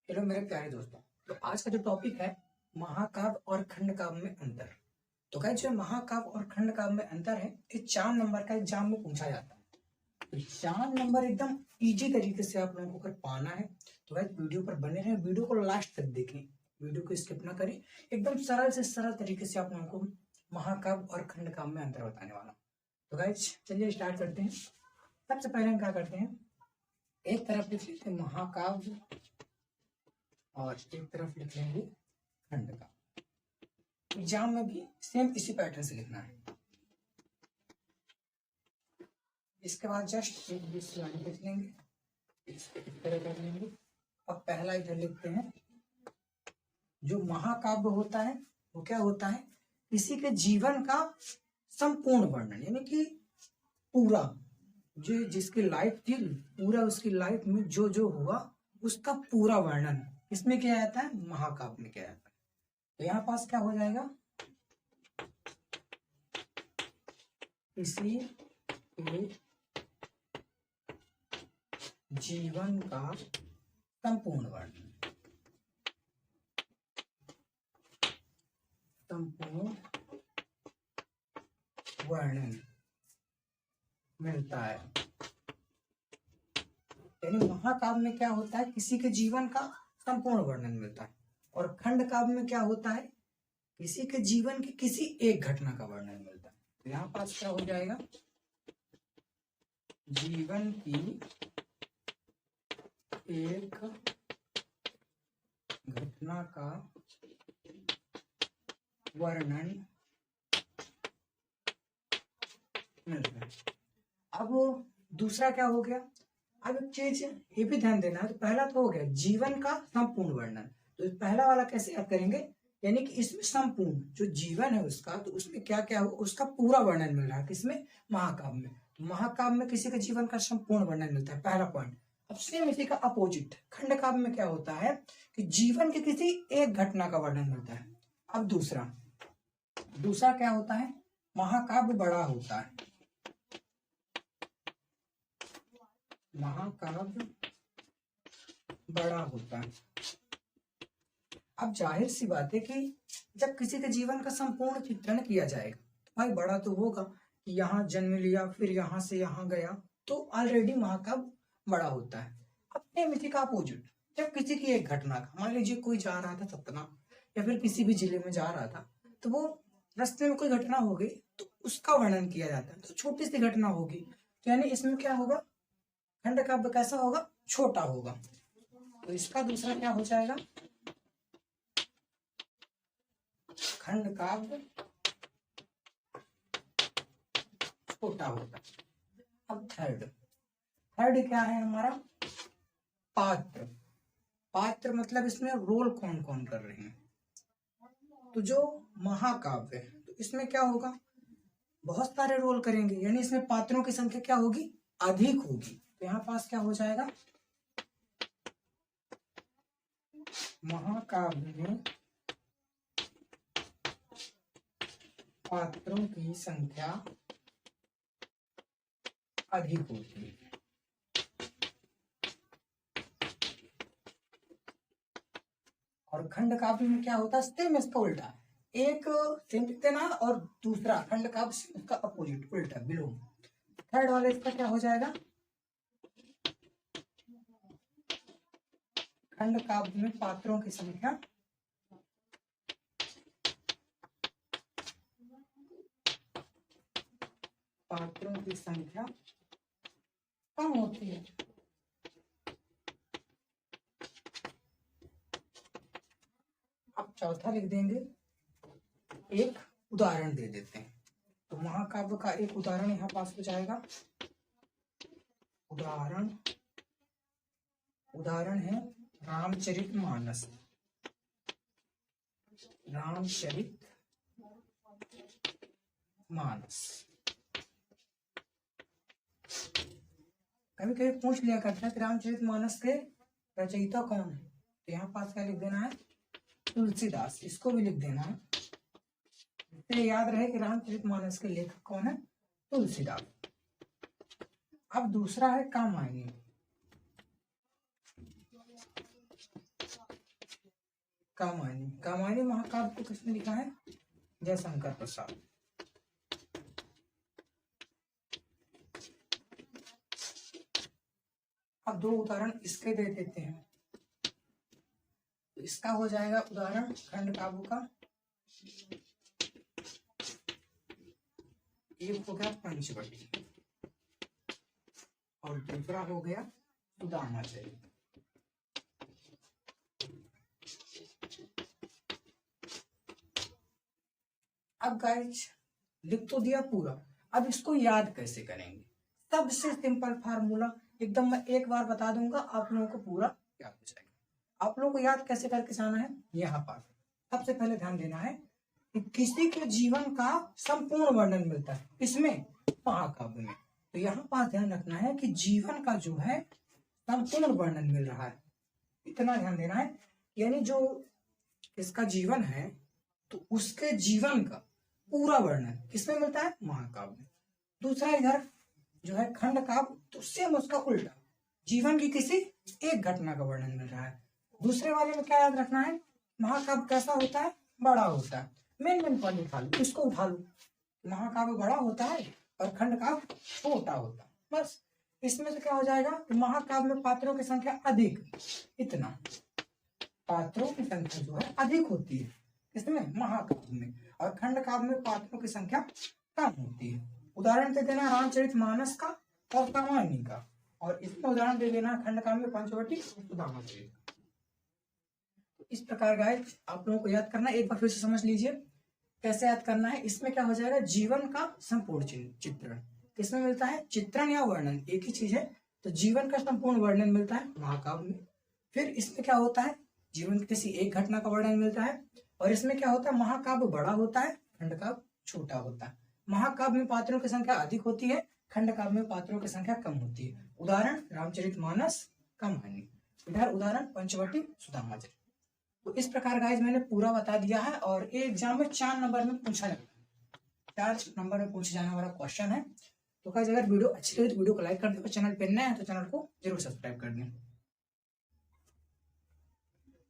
Hello मेरे प्यारे दोस्तों। तो आज का जो टॉपिक है महाकाव्य और खंडकाव्य में अंतर। तो गाइस जो महाकाव्य और खंडकाव्य में अंतर है ये 4 नंबर का एग्जाम में पूछा जाता है। तो 4 नंबर एकदम इजी तरीके से आप लोगों को अगर पाना है तो गाइस वीडियो पर बने रहें, वीडियो को लास्ट तक देखें, वीडियो को स्किप ना करें। एकदम सरल से सरल तरीके से आप लोगों को महाकाव्य और खंडकाव्य में अंतर बताने वाला। तो गाइस चलिए स्टार्ट करते हैं। सबसे पहले हम क्या करते हैं, एक तरफ लिख लेते हैं महाकाव्य और एक तरफ लिख लेंगे खंड का। एग्जाम में भी सेम इसी पैटर्न से लिखना है। इसके बाद जस्ट एक बीच लाइन लिख लेंगे, इस तरह कर लेंगे। अब पहला इधर लिखते हैं। जो महाकाव्य होता है वो क्या होता है, किसी के जीवन का संपूर्ण वर्णन, यानी कि पूरा जो जिसकी लाइफ थी, पूरा उसकी लाइफ में जो जो हुआ उसका पूरा वर्णन इसमें क्या आता है, महाकाव्य में क्या आता है। तो यहाँ पास क्या हो जाएगा, किसी के जीवन का संपूर्ण वर्णन, संपूर्ण वर्णन मिलता है। यानी महाकाव्य में क्या होता है, किसी के जीवन का संपूर्ण वर्णन मिलता है, और खंड काव्य में क्या होता है, किसी के जीवन की किसी एक घटना का वर्णन मिलता है। तो यहाँ पास क्या हो जाएगा, जीवन की एक घटना का वर्णन मिलता है। अब दूसरा क्या हो गया, अब एक चीज ये भी ध्यान देना है। तो पहला तो हो गया जीवन का संपूर्ण वर्णन, तो पहला वाला कैसे याद करेंगे, यानी कि इसमें संपूर्ण जो जीवन है उसका, तो उसमें क्या क्या हो, उसका पूरा वर्णन मिल रहा है किसमें, महाकाव्य में। तो महाकाव्य में किसी के जीवन का संपूर्ण वर्णन मिलता है, पहला पॉइंट। अब सेम इसी का अपोजिट खंड काव्य में क्या होता है कि जीवन के किसी एक घटना का वर्णन मिलता है। अब दूसरा क्या होता है, महाकाव्य बड़ा होता है, महाकाव्य बड़ा होता है। अब जाहिर सी बात है कि जब किसी के जीवन का संपूर्ण चित्रण किया जाएगा तो भाई बड़ा तो होगा कि यहाँ जन्म लिया फिर यहाँ से यहाँ गया, तो ऑलरेडी महाकाव्य बड़ा होता है। अब इसी का अपोजिट, जब किसी की एक घटना का, मान लीजिए कोई जा रहा था सतना या फिर किसी भी जिले में जा रहा था, तो वो रास्ते में कोई घटना हो गई तो उसका वर्णन किया जाता है। तो छोटी सी घटना होगी, तो यानी इसमें क्या होगा, खंड काव्य कैसा होगा, छोटा होगा। तो इसका दूसरा क्या हो जाएगा, खंड काव्य छोटा होगा। अब थर्ड क्या है हमारा, पात्र मतलब इसमें रोल कौन कौन कर रहे हैं। तो जो महाकाव्य है तो इसमें क्या होगा, बहुत सारे रोल करेंगे, यानी इसमें पात्रों की संख्या क्या होगी, अधिक होगी। तो यहाँ पास क्या हो जाएगा, महाकाव्य में पात्रों की संख्या अधिक होती है। और खंड काव्य में क्या होता है, सेम इसका उल्टा, एक सेम लिख देना और दूसरा खंड काव्य उसका अपोजिट उल्टा बिलोंग। थर्ड वाले इसका क्या हो जाएगा, खंड काव्य में पात्रों की संख्या कम होती है। अब चौथा लिख देंगे, एक उदाहरण दे देते हैं। तो महाकाव्य का एक उदाहरण यहाँ पास हो जाएगा, उदाहरण है रामचरितमानस। कभी कभी पूछ लिया करता है कि रामचरितमानस के रचयिता कौन है, तो यहाँ पास क्या लिख देना है, तुलसीदास। इसको भी लिख देना है, इससे याद रहे कि रामचरितमानस के लेखक कौन है, तुलसीदास। अब दूसरा है कामायनी। कामायनी। कामायनी महाकाव्य को किसने लिखा है? जयशंकर प्रसाद। अब दो उदाहरण इसके दे देते हैं। तो इसका हो जाएगा उदाहरण खंड काव्य का, एक हो गया पंचवटी और दूसरा हो गया सुदामा चरित। अब गाइस लिख तो दिया पूरा, अब इसको याद कैसे करेंगे? सबसे सिंपल फार्मूला एकदम मैं एक बार बता दूंगा, आप लोगों को पूरा याद हो जाएगा। आप लोगों को याद कैसे करके जाना है? यहाँ पर सबसे पहले ध्यान देना है कि किसी के जीवन का संपूर्ण वर्णन मिलता है इसमें, महाकाव्य में। तो यहाँ पास ध्यान रखना है कि जीवन का जो है संपूर्ण वर्णन मिल रहा है, इतना ध्यान देना है। यानी जो इसका जीवन है तो उसके जीवन का पूरा वर्णन किसमें मिलता है? महाकाव्य में। दूसरा इधर जो है खंड काव्य, तो सेम उसका उल्टा, जीवन की किसी एक घटना का वर्णन मिल रहा है। दूसरे वाले में क्या याद रखना है? महाकाव्य कैसा होता है? बड़ा होता है। मेन पॉइंट उठा लो, इसको उठा लो। महाकाव्य बड़ा होता है और खंड काव्य छोटा होता है, बस। इसमें से क्या हो जाएगा? तो महाकाव्य में पात्रों की संख्या अधिक, इतना पात्रों की संख्या जो है अधिक होती है इसमें, महाकाव्य में। और खंड काव्य में पात्रों की संख्या कम होती है। उदाहरण दे देना रामचरितमानस का और कामायनी का, और इसमें उदाहरण दे देना खंड काव्य में पंचवटी और सुदामा चरित। इस प्रकार गाइस आप लोगों को याद करना, एक बार फिर से समझ लीजिए कैसे याद करना है। इसमें क्या हो जाएगा? जीवन का संपूर्ण चित्रण किसमें मिलता है? चित्रण या वर्णन एक ही चीज है, तो जीवन का संपूर्ण वर्णन मिलता है महाकाव्य में। फिर इसमें क्या होता है? जीवन की किसी एक घटना का वर्णन मिलता है। और इसमें क्या होता है? महाकाव्य बड़ा होता है, खंड काव्य छोटा होता है। महाकाव्य में पात्रों की संख्या अधिक होती है, खंड काव्य में पात्रों की संख्या कम होती है। उदाहरण रामचरितमानस, कामायनी। इधर उदाहरण पंचवटी, सुदामा चरित। तो इस प्रकार गाइस मैंने पूरा बता दिया है, और एग्जाम में 4 नंबर में पूछा जाता है, 4 नंबर में पूछे जाने वाला क्वेश्चन है। तो गाइस अगर वीडियो अच्छी लगी तो वीडियो को लाइक कर दो, चैनल पे नए हैं तो चैनल को जरूर सब्सक्राइब कर दें।